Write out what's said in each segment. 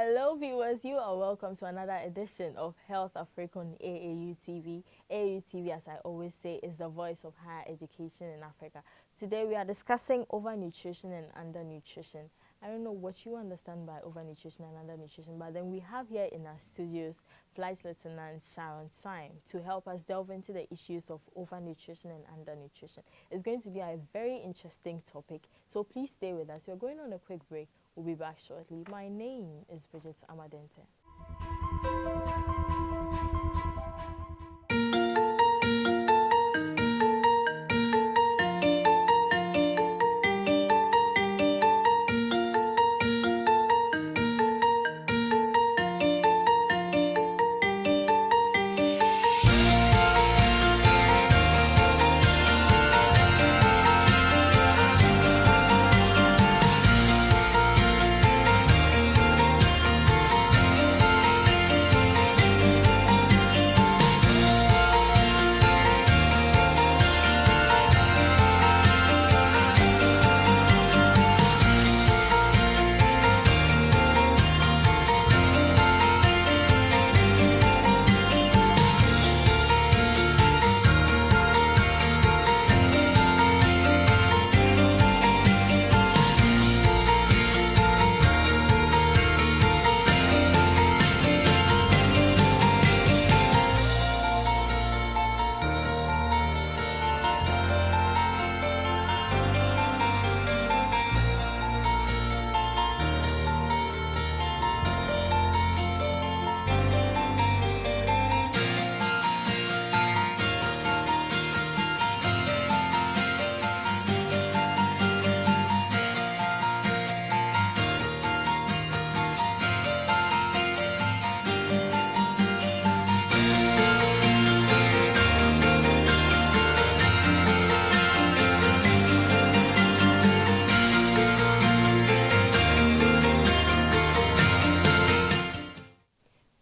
Hello viewers, you are welcome to another edition of HealthAfrik on AAU TV. AAU TV, as I always say, is the voice of higher education in Africa. Today we are discussing overnutrition and undernutrition. I don't know what you understand by overnutrition and undernutrition, but then we have here in our studios Flight Lieutenant Sharon Syme to help us delve into the issues of overnutrition and undernutrition. It's going to be a very interesting topic, so please stay with us. We're going on a quick break. We'll be back shortly. My name is Bridget Ama Denteh.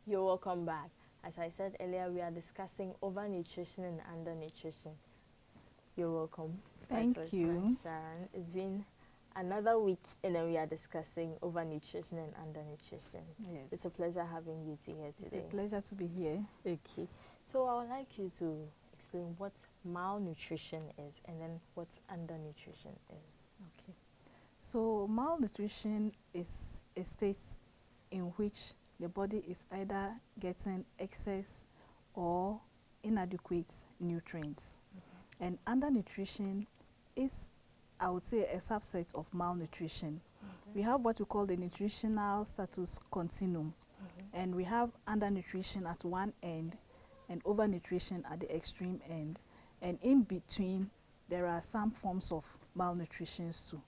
Welcome back. As I said earlier, we are discussing overnutrition and undernutrition. You're welcome. Thank you. Sharon. It's been another week and then we are discussing overnutrition and undernutrition. Yes. It's a pleasure having you two here today. It's a pleasure to be here. Okay. So I would like you to explain what malnutrition is and then what undernutrition is. Okay. So malnutrition is a state in which the body is either getting excess or inadequate nutrients. And undernutrition is, I would say, a subset of malnutrition. We have what we call the nutritional status continuum, and we have undernutrition at one end and overnutrition at the extreme end. And in between, there are some forms of malnutrition too.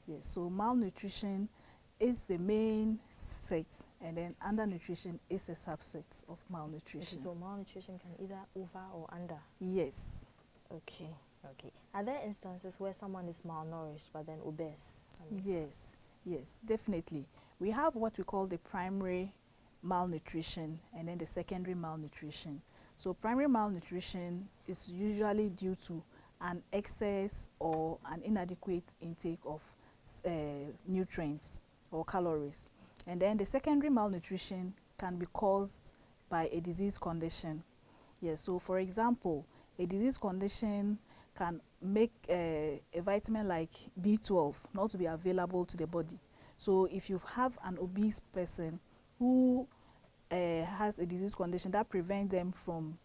Yes, so malnutrition is the main set, and then undernutrition is a subset of malnutrition. Okay, so malnutrition can either over or under? Yes. Okay, okay. Are there instances where someone is malnourished but then obese? Yes, yes, definitely. We have what we call the primary malnutrition and then the secondary malnutrition. So primary malnutrition is usually due to an excess or an inadequate intake of nutrients or calories. And then the secondary malnutrition can be caused by a disease condition. Yes, so for example, a disease condition can make a vitamin like B12 not to be available to the body. So if you have an obese person who has a disease condition that prevents them from,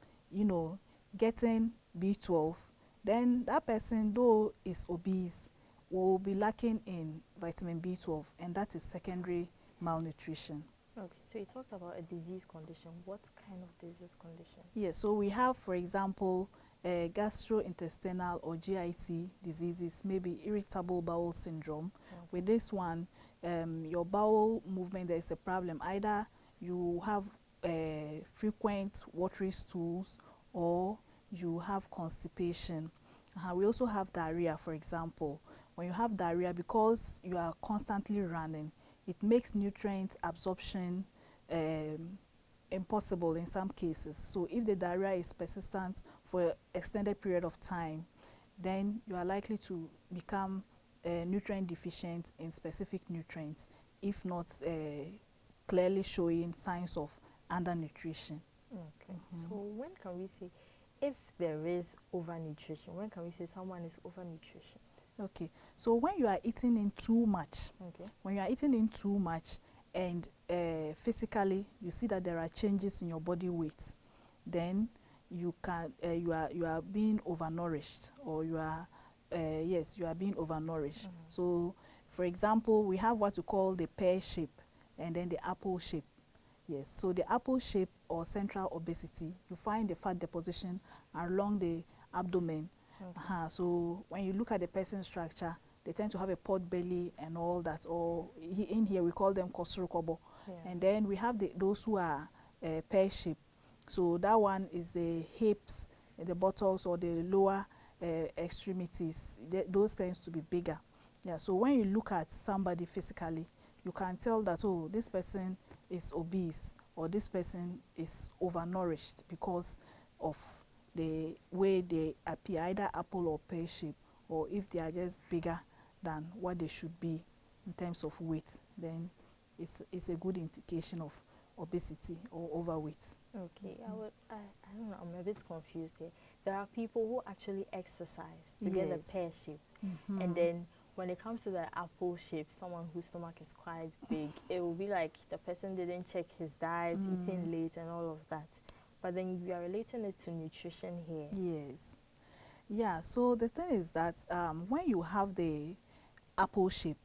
getting B12, then that person, though is obese, will be lacking in vitamin B12, and that is secondary malnutrition. Okay, so you talked about a disease condition. What kind of disease condition? Yes, so we have, for example, gastrointestinal or GIT diseases, maybe irritable bowel syndrome. With this one, your bowel movement, there is a problem. Either you have frequent watery stools or you have constipation. We also have diarrhea, for example. When you have diarrhea, because you are constantly running, it makes nutrient absorption impossible in some cases. So if the diarrhea is persistent for an extended period of time, then you are likely to become nutrient deficient in specific nutrients, if not clearly showing signs of undernutrition. Okay. So when can we say if there is overnutrition? When can we say someone is overnutrition? Okay, so when you are eating in too much, Okay. when you are eating in too much and physically you see that there are changes in your body weight, then you can you are being overnourished, or you are yes, you are being overnourished. So for example, we have what we call the pear shape and then the apple shape. Yes, so the apple shape or central obesity, you find the fat deposition along the abdomen. Okay. So when you look at the person's structure, they tend to have a pot belly and all that, or in here we call them kosurukobo. Yeah. And then we have those who are pear shape. So that one is the hips, the buttocks, or the lower extremities. Those tends to be bigger. Yeah. So when you look at somebody physically, you can tell that, oh, this person is obese, or this person is overnourished because of the way they appear, either apple or pear shape, or if they are just bigger than what they should be in terms of weight, then it's a good indication of obesity or overweight. Okay. I don't know. I'm a bit confused here. There are people who actually exercise to get the Yes. pear shape, and then when it comes to the apple shape, someone whose stomach is quite big, it will be like the person didn't check his diet, eating late, and all of that. But then we are relating it to nutrition here. Yes. Yeah, so the thing is that when you have the apple shape,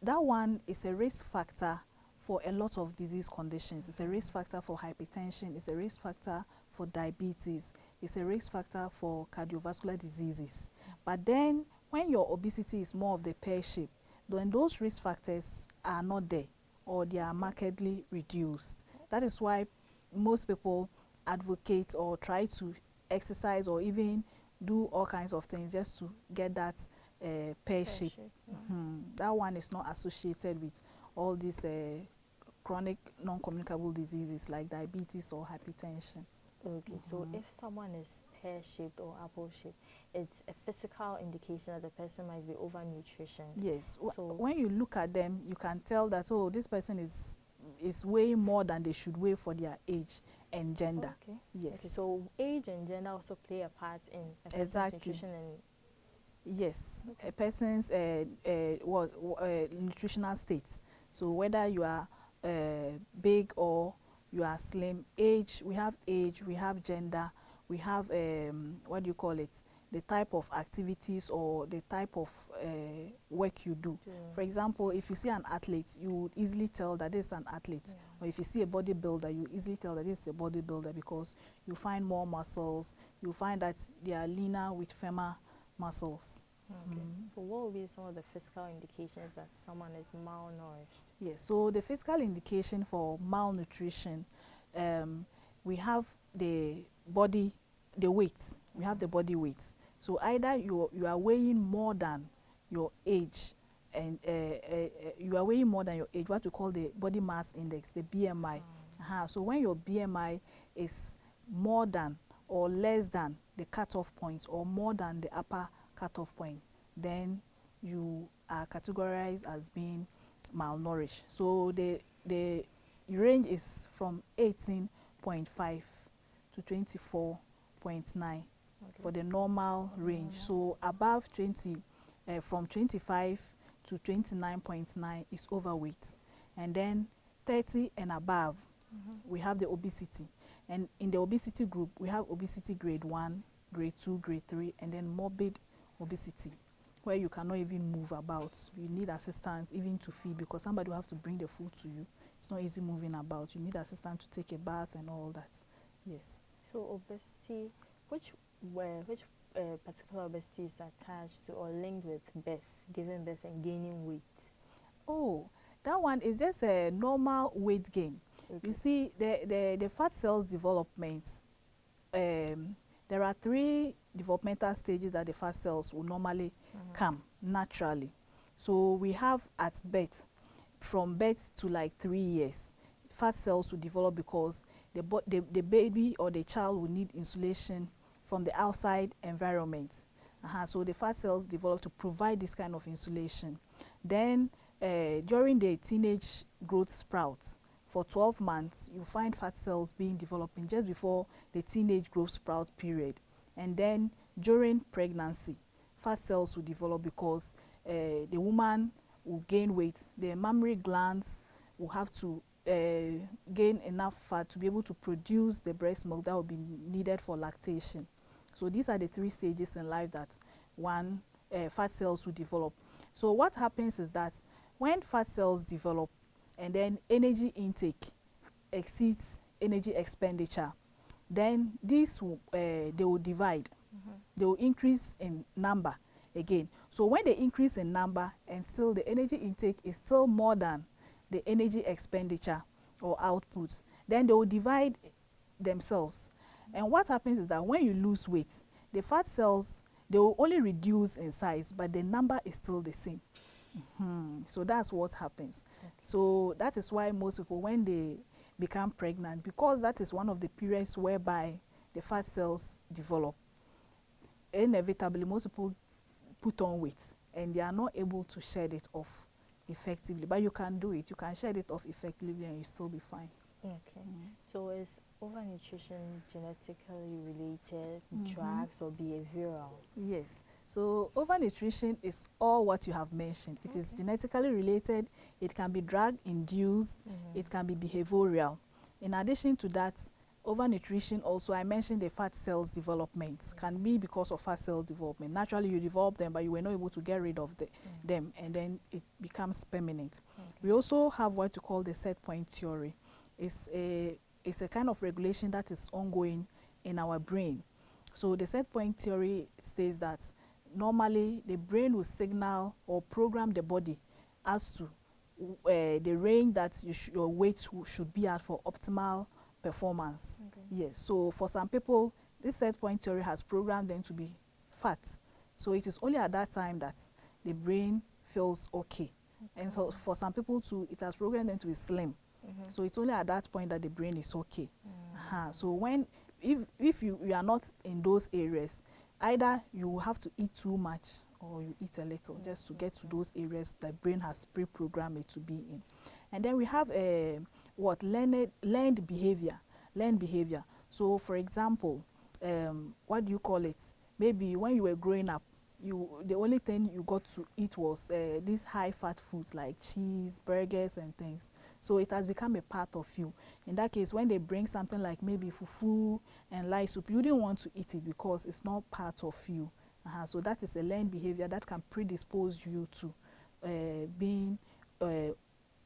that one is a risk factor for a lot of disease conditions. It's a risk factor for hypertension, it's a risk factor for diabetes, it's a risk factor for cardiovascular diseases. But then when your obesity is more of the pear shape, then those risk factors are not there, or they are markedly reduced. That is why most people advocate or try to exercise or even do all kinds of things just to get that pear shape. That one is not associated with all these chronic non-communicable diseases like diabetes or hypertension. Okay, so if someone is pear-shaped or apple-shaped, it's a physical indication that the person might be overnutrition. Yes, So when you look at them, you can tell that, oh, this person is weighing more than they should weigh for their age and gender. okay. Yes. Okay, so age and gender also play a part in a person's Exactly. nutrition and Yes, a person's nutritional states. So whether you are big or you are slim, age, we have gender, we have what do you call it? The type of activities or the type of work you do. For example, if you see an athlete, you would easily tell that this is an athlete. Or if you see a bodybuilder, you easily tell that this is a bodybuilder, because you find more muscles, you find that they are leaner with firmer muscles. Okay. So what will be some of the physical indications that someone is malnourished? Yes, so the physical indication for malnutrition, we have the body, the weight. We have the body weight. So either you are weighing more than your age, and you are weighing more than your age, what we call the body mass index, the BMI. So when your BMI is more than or less than the cutoff point, or more than the upper cutoff point, then you are categorized as being malnourished. So the range is from 18.5 to 24.9 for the normal range. So above 20, from 25 to 29.9 is overweight, and then 30 and above, we have the obesity. And in the obesity group, we have obesity grade 1, grade 2, grade 3, and then morbid obesity, where you cannot even move about. You need assistance even to feed, because somebody will have to bring the food to you. It's not easy moving about. You need assistance to take a bath and all that. Yes. So obesity, which particular obesity is attached to or linked with birth, giving birth and gaining weight? Oh, that one is just a normal weight gain. Okay. You see, the fat cells development, there are 3 developmental stages that the fat cells will normally come naturally. So we have at birth, from birth to like 3 years, fat cells will develop, because the baby or the child will need insulation from the outside environment. So the fat cells develop to provide this kind of insulation. Then during the teenage growth sprouts, for 12 months, you find fat cells being developing just before the teenage growth spurt period. And then during pregnancy, fat cells will develop because the woman will gain weight. The mammary glands will have to gain enough fat to be able to produce the breast milk that will be needed for lactation. So these are the 3 stages in life that one fat cells will develop. So what happens is that when fat cells develop and then energy intake exceeds energy expenditure, then these they will divide. They will increase in number again. So when they increase in number and still the energy intake is still more than the energy expenditure or output, then they will divide themselves. And what happens is that when you lose weight, the fat cells, they will only reduce in size, but the number is still the same. So that's what happens. Okay. So that is why most people, when they become pregnant, because that is one of the periods whereby the fat cells develop, inevitably most people put on weight and they are not able to shed it off effectively. But you can do it. You can shed it off effectively and you still be fine. Okay. So is overnutrition genetically related, drugs, or behavioral? Yes. So overnutrition is all what you have mentioned. It is genetically related. It can be drug induced. It can be behavioral. In addition to that, overnutrition also, I mentioned the fat cells development can be because of fat cells development. Naturally you develop them, but you were not able to get rid of them, and then it becomes permanent. We also have what you call the set point theory. It's a kind of regulation that is ongoing in our brain. So the set point theory states that normally the brain will signal or program the body as to the range that your weight should be at for optimal performance. Yes. So for some people, this set point theory has programmed them to be fat. So it is only at that time that the brain feels okay. And so for some people too, it has programmed them to be slim. So it's only at that point that the brain is okay. So when if you are not in those areas, either you have to eat too much or you eat a little just to get to those areas the brain has pre-programmed it to be in. And then we have learned behavior. So for example, what do you call it? Maybe when you were growing up, the only thing you got to eat was these high fat foods like cheese, burgers and things. So it has become a part of you. In that case, when they bring something like maybe fufu and light soup, you didn't want to eat it because it's not part of you. So that is a learned behavior that can predispose you to being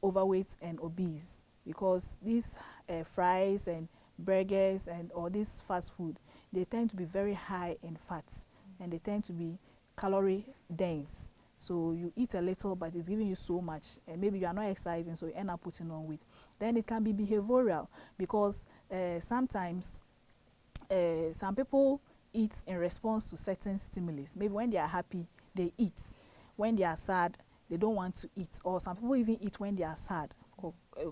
overweight and obese, because these fries and burgers and all this fast food, they tend to be very high in fats and they tend to be calorie dense. So you eat a little, but it's giving you so much, and maybe you are not exercising, so you end up putting on weight. Then it can be behavioral, because sometimes some people eat in response to certain stimulus. Maybe when they are happy, they eat. When they are sad, they don't want to eat. Or some people even eat when they are sad.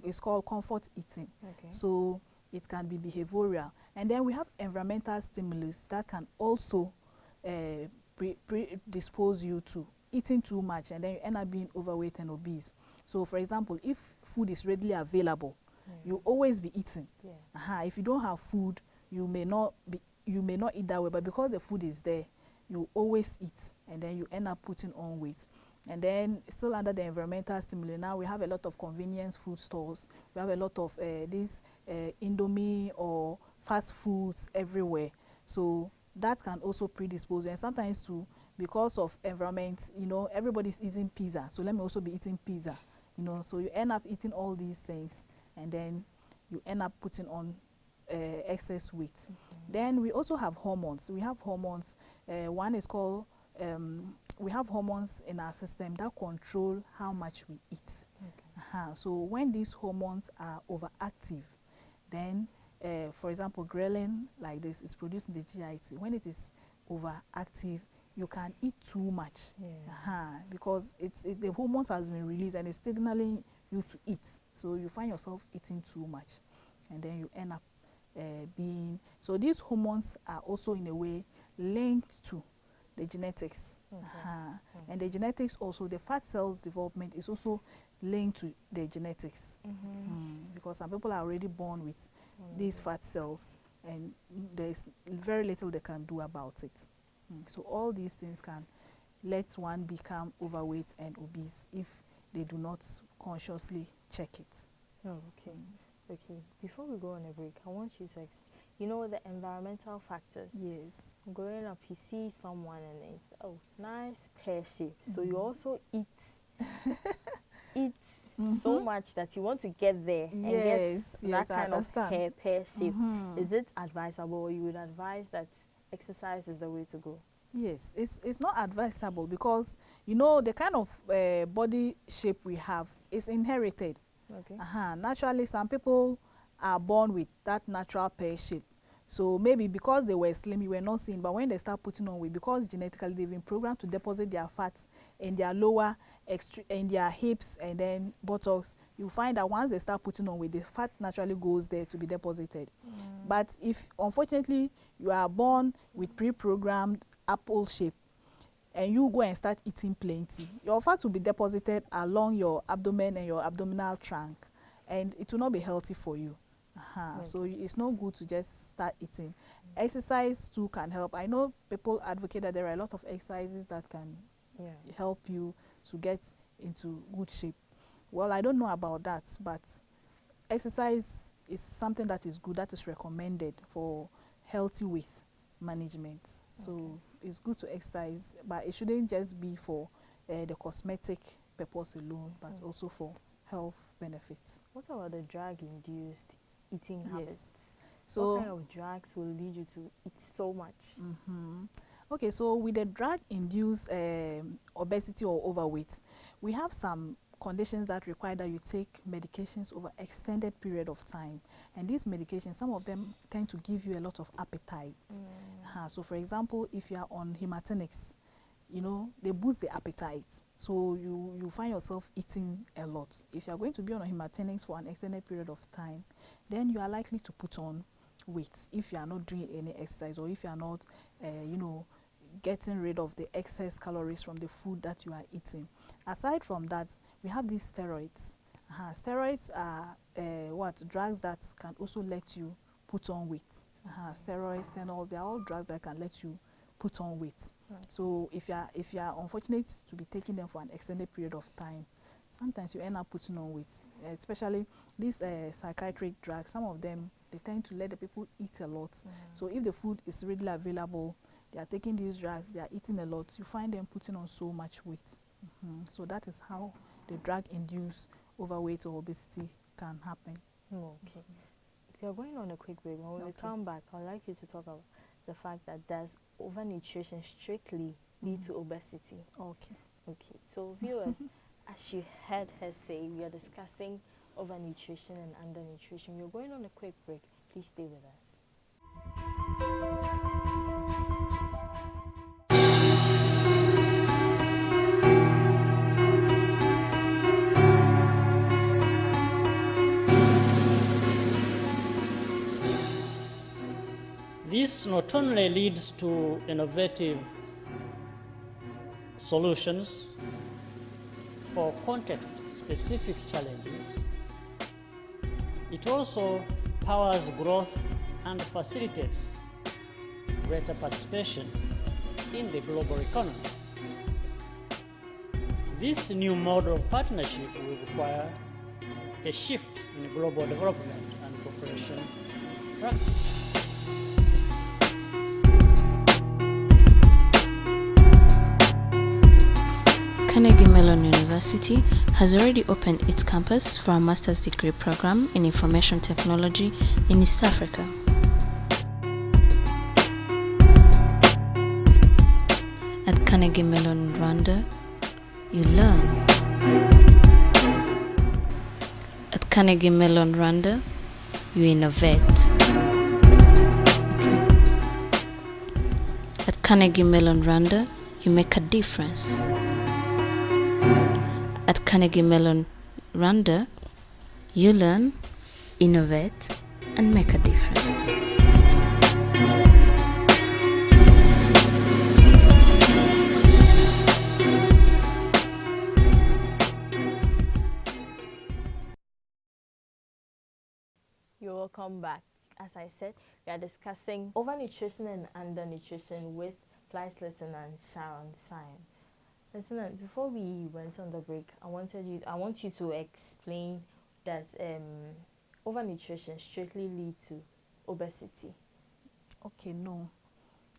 It's called comfort eating. So it can be behavioral. And then we have environmental stimulus that can also predispose you to eating too much, and then you end up being overweight and obese. So for example, if food is readily available, you always be eating. If you don't have food, you may not eat that way, but because the food is there, you always eat, and then you end up putting on weight. And then still under the environmental stimuli, now we have a lot of convenience food stores. We have a lot of these Indomie or fast foods everywhere. So that can also predispose. And sometimes too, because of environment, everybody's eating pizza. So let me also be eating pizza. So you end up eating all these things, and then you end up putting on excess weight. Then we also have hormones. We have hormones. One is called we have hormones in our system that control how much we eat. So when these hormones are overactive, then for example, ghrelin like this is produced in the GIT. When it is overactive, you can eat too much because the hormones has been released and it's signaling you to eat. So you find yourself eating too much, and then you end up so these hormones are also in a way linked to the genetics. Okay. And the genetics also, the fat cells development is also linked to the genetics. Because some people are already born with these fat cells, and there's very little they can do about it. So all these things can let one become overweight and obese if they do not consciously check it. Oh, okay. Okay. Before we go on a break, I want you to you know the environmental factors. Yes. Growing up, you see someone and it's, oh, nice pear shape. So you also eat so much that you want to get there and get that kind of pear shape. Is it advisable, or you would advise that exercise is the way to go? Yes, it's not advisable, because you know the kind of body shape we have is inherited. Okay. Naturally, some people are born with that natural pear shape. So maybe because they were slim, you were not seeing, but when they start putting on weight, because genetically they've been programmed to deposit their fats in their lower in their hips and then buttocks, you find that once they start putting on weight, the fat naturally goes there to be deposited. But if unfortunately you are born with pre-programmed apple shape and you go and start eating plenty, your fat will be deposited along your abdomen and your abdominal trunk, and it will not be healthy for you. So it's not good to just start eating. Exercise too can help. I know people advocate that there are a lot of exercises that can help you to get into good shape. Well, I don't know about that, but exercise is something that is good, that is recommended for healthy weight management. So it's good to exercise, but it shouldn't just be for the cosmetic purpose alone, but also for health benefits. What about the drug-induced eating habits? So what kind of drugs will lead you to eat so much? Okay, so with the drug-induced obesity or overweight, we have some conditions that require that you take medications over extended period of time. And these medications, some of them tend to give you a lot of appetite. So for example, if you are on hematinics, you know, they boost the appetite. So you find yourself eating a lot. If you are going to be on hematinics for an extended period of time, then you are likely to put on weight if you are not doing any exercise, or if you are not, you know, getting rid of the excess calories from the food that you are eating. Aside from that, we have these steroids. Steroids are drugs that can also let you put on weight. Steroids, stenols, they are all drugs that can let you put on weight. So if you are unfortunate to be taking them for an extended period of time, sometimes you end up putting on weight. Especially these psychiatric drugs, some of them, they tend to let the people eat a lot. So if the food is readily available, they are taking these drugs, they are eating a lot, you find them putting on so much weight. So that is how the drug-induced overweight or obesity can happen. Okay. We are going on a quick break. When we come back, I'd like you to talk about the fact that does overnutrition strictly lead to obesity? Okay. So viewers, as you heard her say, we are discussing overnutrition and undernutrition. We are going on a quick break. Please stay with us. This not only leads to innovative solutions for context-specific challenges, it also powers growth and facilitates greater participation in the global economy. This new model of partnership will require a shift in global development and cooperation practice. Carnegie Mellon University has already opened its campus for a master's degree program in information technology in East Africa. At Carnegie Mellon Rwanda, you learn. At Carnegie Mellon Rwanda, you innovate. At Carnegie Mellon Rwanda, you make a difference. At Carnegie Mellon Rwanda, you learn, innovate, and make a difference. welcome back. As I said, we are discussing overnutrition and undernutrition with Flight Lieutenant Sharon Syme. Lieutenant, before we went on the break, I want you to explain that overnutrition strictly lead to obesity. Okay, no.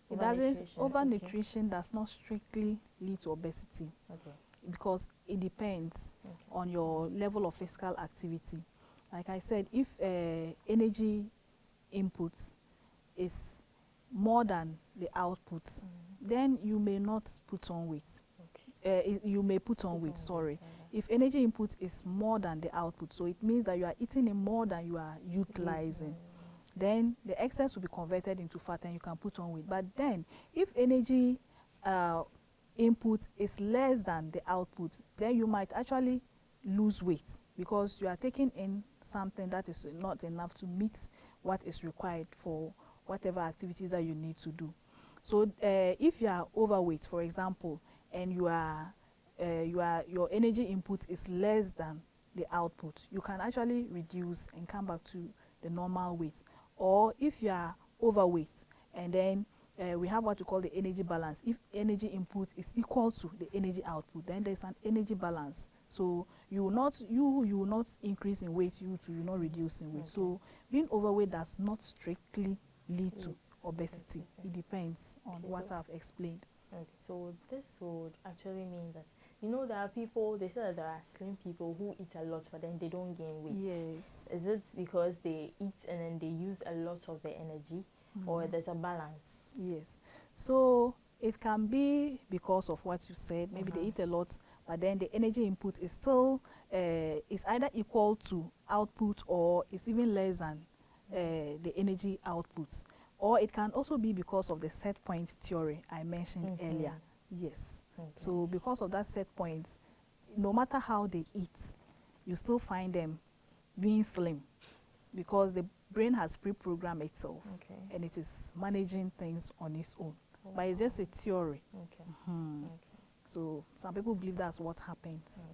It doesn't. Overnutrition does not strictly lead to obesity. Okay. Because it depends on your level of physical activity. Like I said, if energy input is more than the output, then you may not put on weight. You may put on weight, sorry. If energy input is more than the output, so it means that you are eating in more than you are utilizing, then the excess will be converted into fat and you can put on weight. But then, if energy input is less than the output, then you might actually lose weight because you are taking in something that is not enough to meet what is required for whatever activities that you need to do. So if you are overweight, for example, and your energy input is less than the output, you can actually reduce and come back to the normal weight. Or if you are overweight and then we have what we call the energy balance. If energy input is equal to the energy output, then there's an energy balance. So you will not increase in weight, you will not reduce in weight. So being overweight does not strictly lead to obesity. It depends on what I've explained. Okay, so this would actually mean that, there are people, they say that there are slim people who eat a lot, but then they don't gain weight. Yes. Is it because they eat and then they use a lot of their energy, or there's a balance? Yes. So it can be because of what you said. Maybe they eat a lot, but then the energy input is still is either equal to output or it's even less than the energy outputs. Or it can also be because of the set point theory I mentioned earlier. Yes. So because of that set point, no matter how they eat, you still find them being slim because the brain has pre-programmed itself and it is managing things on its own. But it's just a theory. So some people believe that's what happens.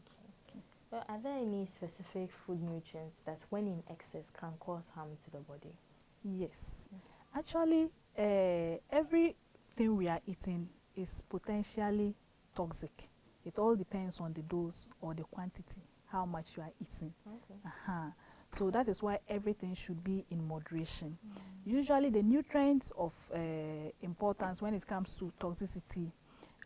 But are there any specific food nutrients that when in excess can cause harm to the body? Yes. Actually, everything we are eating is potentially toxic. It all depends on the dose or the quantity, how much you are eating. So that is why everything should be in moderation. Usually the nutrients of importance when it comes to toxicity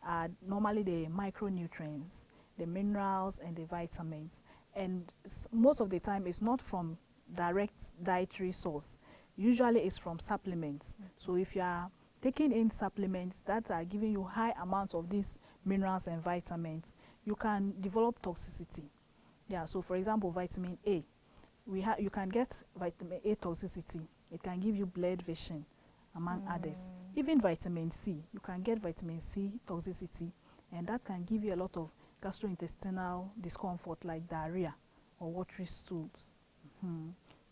are normally the micronutrients, the minerals and the vitamins. And most of the time it's not from direct dietary source. Usually it's from supplements. So if you are taking in supplements that are giving you high amounts of these minerals and vitamins, you can develop toxicity. Yeah, so for example, vitamin A. You can get vitamin A toxicity. It can give you blurred vision, among others. Even vitamin C, you can get vitamin C toxicity, and that can give you a lot of gastrointestinal discomfort like diarrhea or watery stools.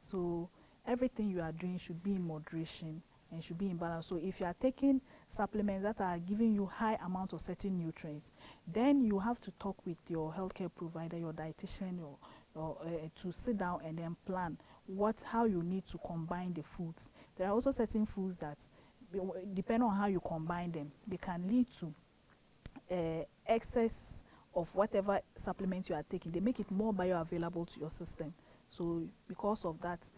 So everything you are doing should be in moderation and should be in balance. So if you are taking supplements that are giving you high amounts of certain nutrients, then you have to talk with your healthcare provider, your dietitian, or to sit down and then plan how you need to combine the foods. There are also certain foods that, depending on how you combine them, they can lead to excess of whatever supplements you are taking. They make it more bioavailable to your system. So because of that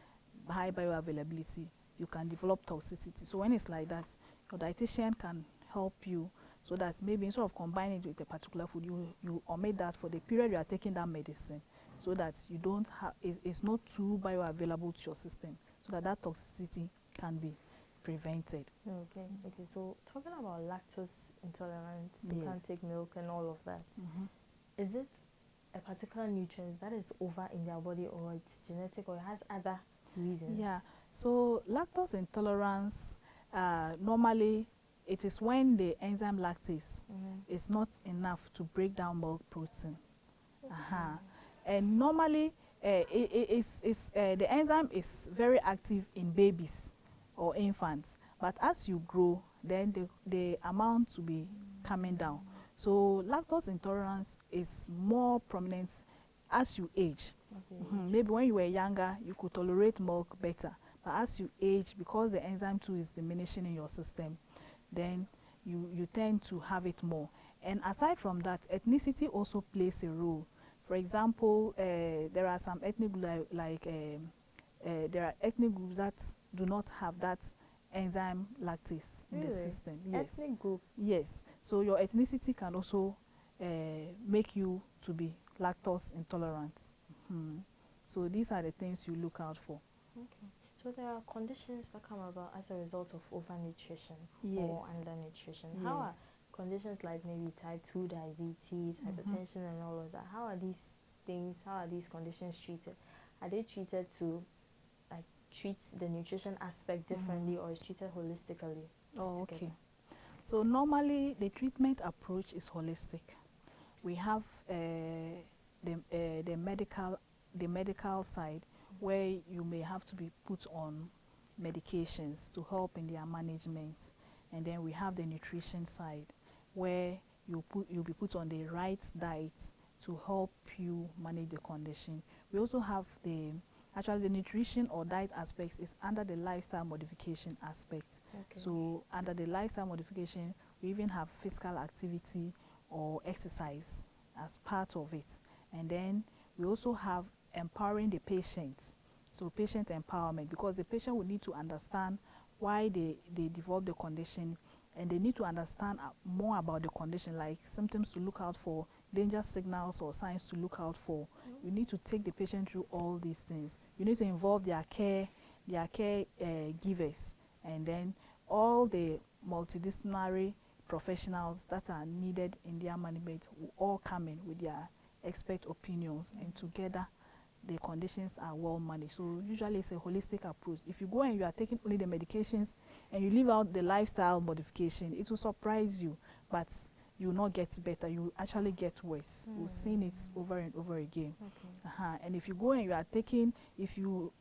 high bioavailability, you can develop toxicity. So when it's like that, your dietitian can help you so that maybe instead of combining it with a particular food, you omit that for the period you are taking that medicine, so that you don't have, it's not too bioavailable to your system, so that toxicity can be prevented. Okay. So talking about lactose intolerance, you can't take milk and all of that. Is it a particular nutrient that is over in their body, or it's genetic, or it has other reasons? Yeah. So lactose intolerance, normally it is when the enzyme lactase is not enough to break down milk protein. And normally the enzyme is very active in babies or infants, but as you grow, then the amount will be coming down. So lactose intolerance is more prominent as you age. Maybe when you were younger, you could tolerate milk better. But as you age, because the enzyme too is diminishing in your system, then you tend to have it more. And aside from that, ethnicity also plays a role. For example, there are some ethnic groups there are ethnic groups that do not have that enzyme lactase in the system. Yes. Ethnic group. Yes. So your ethnicity can also make you to be lactose intolerant. So these are the things you look out for. Okay. So there are conditions that come about as a result of overnutrition or undernutrition. Yes. How are conditions like maybe type 2 diabetes, hypertension and all of that, how are these things, how are these conditions treated? Are they treated to like treat the nutrition aspect differently or is treated holistically? Oh, okay. So normally the treatment approach is holistic. We have the medical side where you may have to be put on medications to help in their management, and then we have the nutrition side where you'll be put on the right diet to help you manage the condition. We also have the nutrition or diet aspects is under the lifestyle modification aspect. Okay. So under the lifestyle modification, we even have physical activity or exercise as part of it. And then we also have empowering the patient. So patient empowerment, because the patient will need to understand why they develop the condition, and they need to understand more about the condition, like symptoms to look out for, danger signals or signs to look out for. You need to take the patient through all these things. You need to involve their care givers, and then all the multidisciplinary professionals that are needed in their management will all come in with their expert opinions, and together the conditions are well managed. So usually it's a holistic approach. If you go and you are taking only the medications and you leave out the lifestyle modification, it will surprise you, but you will not get better. You will actually get worse. We've seen it over and over again. Okay. And if you go and you are taking, if you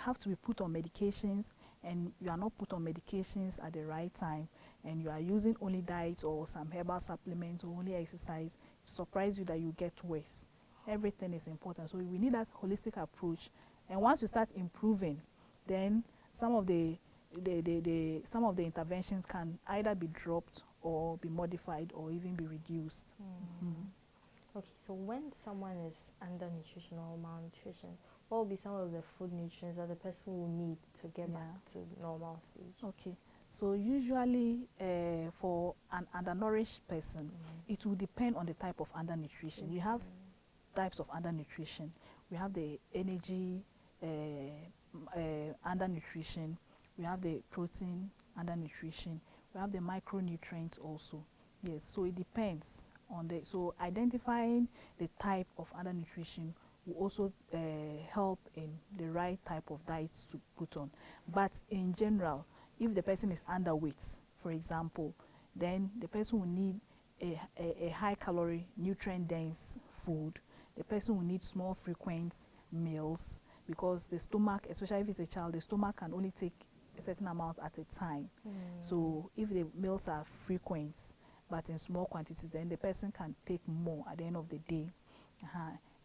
have to be put on medications and you are not put on medications at the right time, and you are using only diets or some herbal supplements or only exercise, it will surprise you that you get worse. Everything is important. So we need that holistic approach. And once you start improving, then some of the interventions can either be dropped or be modified or even be reduced. Okay, so when someone is undernutrition or malnutrition, what will be some of the food nutrients that the person will need to get back to normal stage? Okay, so usually for an undernourished person, it will depend on the type of undernutrition. We have types of undernutrition. We have the energy undernutrition. We have the protein undernutrition. We have the micronutrients also. Yes, so it depends on the. So identifying the type of undernutrition will also help in the right type of diets to put on. But in general, if the person is underweight, for example, then the person will need a high calorie, nutrient dense food. The person will need small frequent meals, because the stomach, especially if it's a child, the stomach can only take a certain amount at a time. So if the meals are frequent but in small quantities, then the person can take more at the end of the day.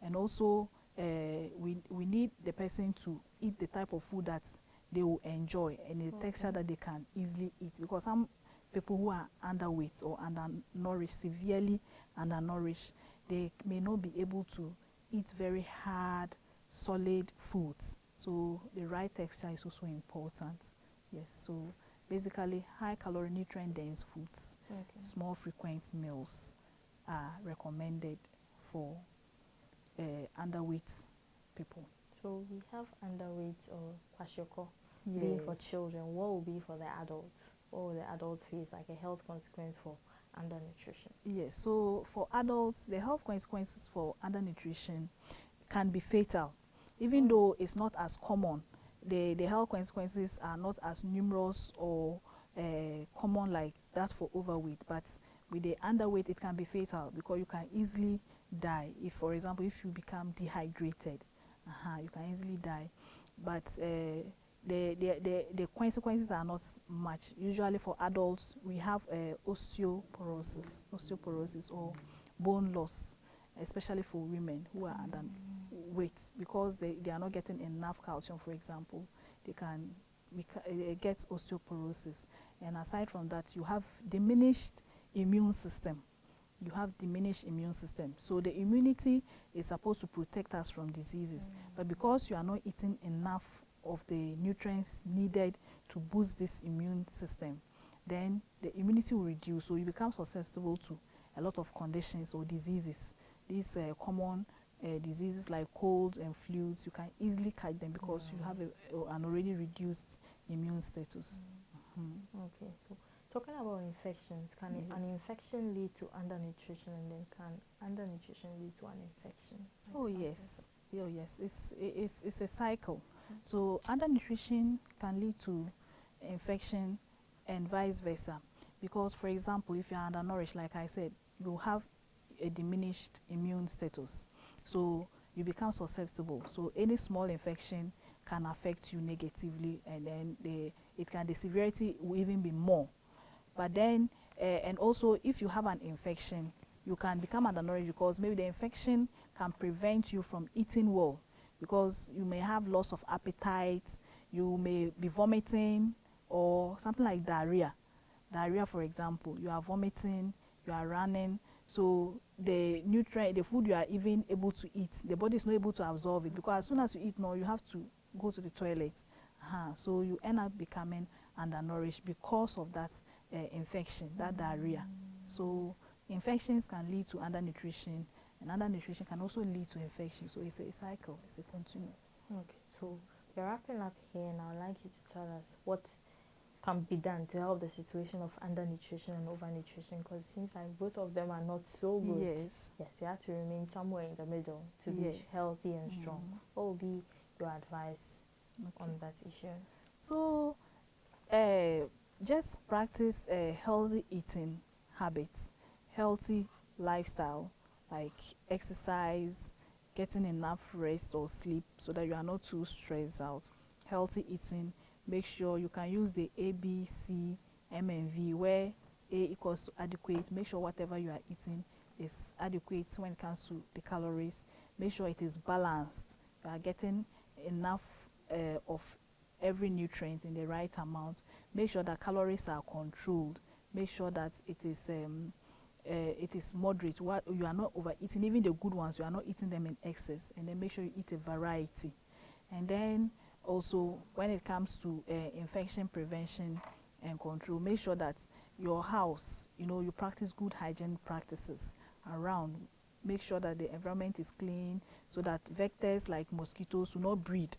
And also we need the person to eat the type of food that they will enjoy and the texture that they can easily eat, because some people who are underweight or undernourished, severely undernourished, they may not be able to eat very hard, solid foods. So the right texture is also important. Yes, so basically high calorie, nutrient dense foods, small frequent meals are recommended for underweight people. So we have underweight or kwashiorkor being for children. What will be for the adults? What will the adults face like a health consequence for undernutrition? Yes, so for adults, the health consequences for undernutrition can be fatal. Even though it's not as common, the health consequences are not as numerous or common like that for overweight. But with the underweight, it can be fatal because you can easily die. If, for example, if you become dehydrated, you can easily die. But the consequences are not much. Usually for adults, we have osteoporosis or bone loss, especially for women who are underweight, because they are not getting enough calcium, for example. They can get osteoporosis. And aside from that, you have diminished immune system. You have diminished immune system. So the immunity is supposed to protect us from diseases. But because you are not eating enough of the nutrients needed to boost this immune system, then the immunity will reduce. So you become susceptible to a lot of conditions or diseases. These common diseases like colds and flus, you can easily catch them because you have an already reduced immune status. Okay, so talking about infections, can an infection lead to undernutrition, and then can undernutrition lead to an infection? Oh yes, it's a cycle. So undernutrition can lead to infection and vice versa. Because for example, if you're undernourished, like I said, you have a diminished immune status. So you become susceptible. So any small infection can affect you negatively, and then the severity will even be more. But then, and also if you have an infection, you can become undernourished because maybe the infection can prevent you from eating well, because you may have loss of appetite, you may be vomiting, or something like diarrhea. Diarrhea, for example, you are vomiting, you are running, so the nutrient, the food you are even able to eat, the body is not able to absorb it, because as soon as you eat more, you have to go to the toilet. So you end up becoming undernourished because of that infection, that diarrhea. So infections can lead to undernutrition, and undernutrition can also lead to infection. So it's a cycle, it's a continuum. Okay, so we're wrapping up here, and I would like you to tell us what can be done to help the situation of undernutrition and overnutrition, because it seems like both of them are not so good. Yes, you have to remain somewhere in the middle to be healthy and strong. What will be your advice on that issue? So just practice healthy eating habits, healthy lifestyle, like exercise, getting enough rest or sleep so that you are not too stressed out. Healthy eating, make sure you can use the A, B, C, M, and V, where A equals to adequate. Make sure whatever you are eating is adequate when it comes to the calories. Make sure it is balanced. You are getting enough of every nutrient in the right amount. Make sure that calories are controlled. Make sure that it is moderate. What you are not overeating, even the good ones, you are not eating them in excess. And then make sure you eat a variety. And then also, when it comes to infection prevention and control, make sure that your house, you practice good hygiene practices around. Make sure that the environment is clean so that vectors like mosquitoes will not breed.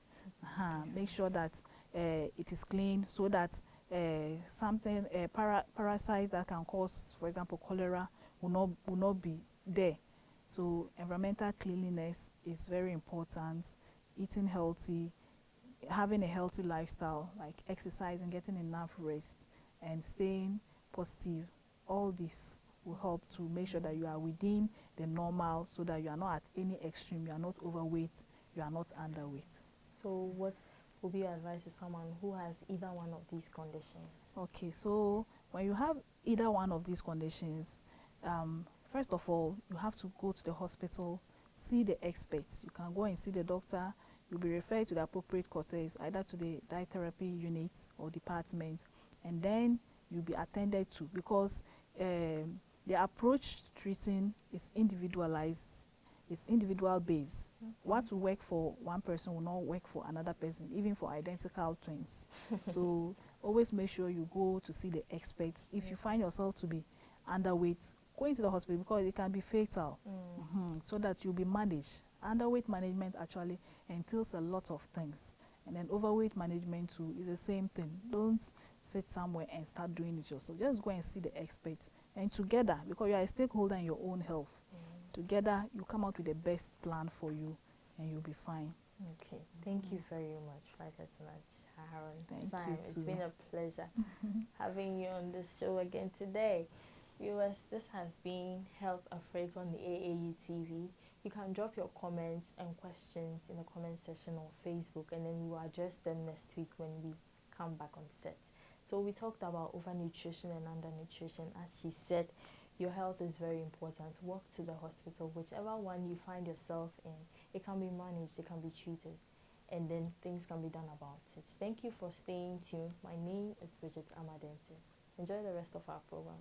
Make sure that it is clean so that parasites that can cause, for example, cholera will not be there. So environmental cleanliness is very important. Eating healthy, having a healthy lifestyle, like exercising, getting enough rest, and staying positive, all this will help to make sure that you are within the normal, so that you are not at any extreme, you are not overweight, you are not underweight. So what would be your advice to someone who has either one of these conditions? Okay, so when you have either one of these conditions, first of all, you have to go to the hospital, see the experts. You can go and see the doctor. You'll be referred to the appropriate quarters, either to the diet therapy unit or department, and then you'll be attended to, because the approach to treating is individualized. It's individual based. What will work for one person will not work for another person, even for identical twins. So always make sure you go to see the experts. If you find yourself to be underweight, go into the hospital, because it can be fatal. So that you'll be managed. Underweight management actually entails a lot of things, and then overweight management too is the same thing. Don't sit somewhere and start doing it yourself. Just go and see the experts, and together, because you are a stakeholder in your own health, together you come out with the best plan for you, and you'll be fine. Okay, thank you very much, Sharon. Thank Syme, you it's too. been a pleasure having you on this show again today. Viewers, this has been HealthAfrik on the AAU TV. You can drop your comments and questions in the comment section on Facebook, and then we will address them next week when we come back on set. So we talked about overnutrition and undernutrition. As she said, your health is very important. Walk to the hospital, whichever one you find yourself in. It can be managed, it can be treated. and then things can be done about it. Thank you for staying tuned. My name is Bridget Ama Denteh. Enjoy the rest of our program.